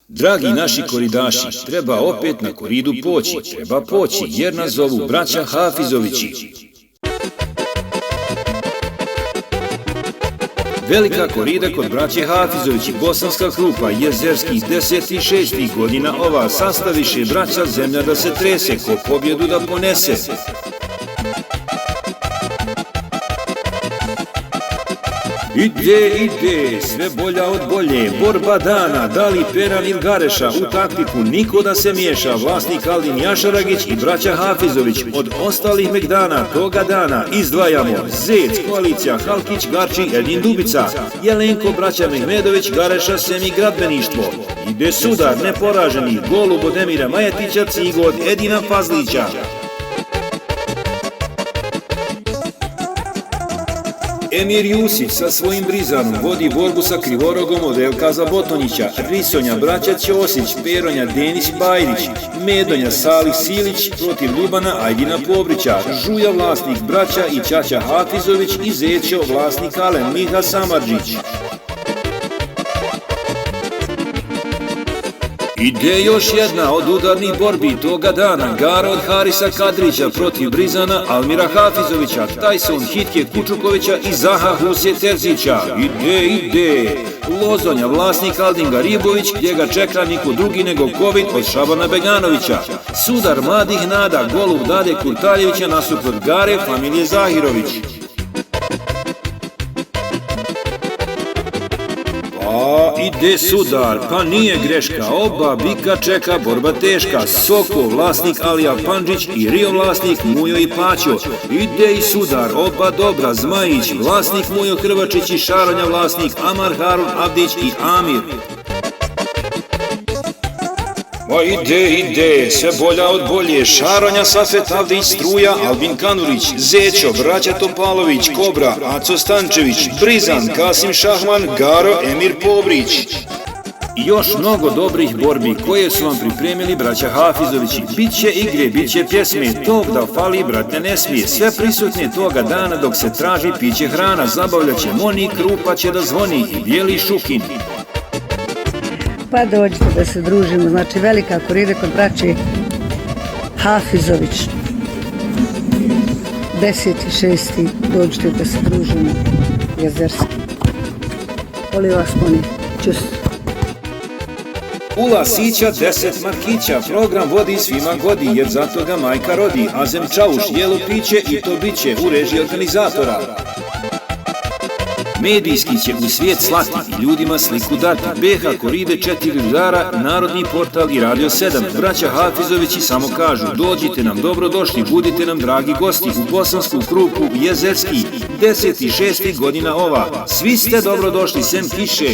Dragi naši koridaši, treba opet na koridu poći, treba poći, jer nas zovu braća Hafizovići. Velika korida kod braće Hafizovići, Bosanska Krupa, Jezerskih, 10. i 6. godina ova, sastaviše braća zemlja da se trese, ko pobjedu da ponese. Ide, sve bolja od bolje, borba dana, da li Peran ili Gareša, u taktiku niko da se miješa, vlasnik Aldin Jašaragić i braća Hafizović. Od ostalih megdana toga dana izdvajamo Zec, Koalicija, Halkić, Garči, Edin Dubica, Jelenko, braća Mehmedović, Gareša, Semi, Gradbeništvo. Ide sudar, neporaženi, golub od Emira Majetića, Cigo od Edina Fazlića. Emir Jusić sa svojim Brizanom vodi borbu sa Krivorogom od Elkaza Botonića, Risonja braća Ćosić, Peronja Denić Bajrić, Medonja Salih Silić protiv Ljubana Ajdina Pobrića, Žuja vlasnik braća i Ćaća Hafizović i Zećo vlasnik Alen Miha Samardžić. Ide još jedna od udarnih borbi toga dana, Gara od Harisa Kadrića protiv Brizana Almira Hafizovića, Tyson Hitke Kučukovića i Zaha Husje Terzića. Ide, Lozonja vlasnik Aldin Garibović, gdje ga čeka niko drugi nego Covid od Šabana Beganovića, sudar mladih nada, golub Dade Kurtaljevića nasuprot Gare familije Zahirović. Ide sudar, pa nije greška, oba bika čeka borba teška, Soko vlasnik Alija Pandžić i Rio vlasnik Mujo i Paćo. Ide i sudar, oba dobra, Zmajić vlasnik Mujo Hrvačić i Šaranja vlasnik Amar Harun Abdić i Amir. Ide, sve bolja od bolje, Šaronja Safet Avdić, Struja, Albin Kanurić, Zećo, braća Topalović, Kobra, Aco Stančević, Brizan, Kasim Šahman, Garo, Emir Pobrić. I još mnogo dobrih borbi koje su vam pripremili braća Hafizovići. Biće igre, biće pjesme, tog da fali bratnja ne smije. Sve prisutne toga dana dok se traži piće hrana, zabavljaće Moni, Krupa će da zvoni i Bijeli Šukin. Pa dođite da se družimo, znači velika korida kod braće Hafizović, 10.6. dođite da se družimo, Jezerski. Voli vas Moni, čus. Ula sića, 10 markića, program vodi svima godi, jer zato ga majka rodi. Azem Čauš, jelo piće i to biće u režiji organizatora. Medijski će u svijet slati i ljudima sliku dati. BH Koride 4 rudara, Narodni portal i Radio 7. Braća Hafizovići samo kažu, dođite nam, dobrodošli, budite nam dragi gosti u Bosansku Krupu, Jezerski, 10. i 6. godina ova. Svi ste dobrodošli, sem kiše.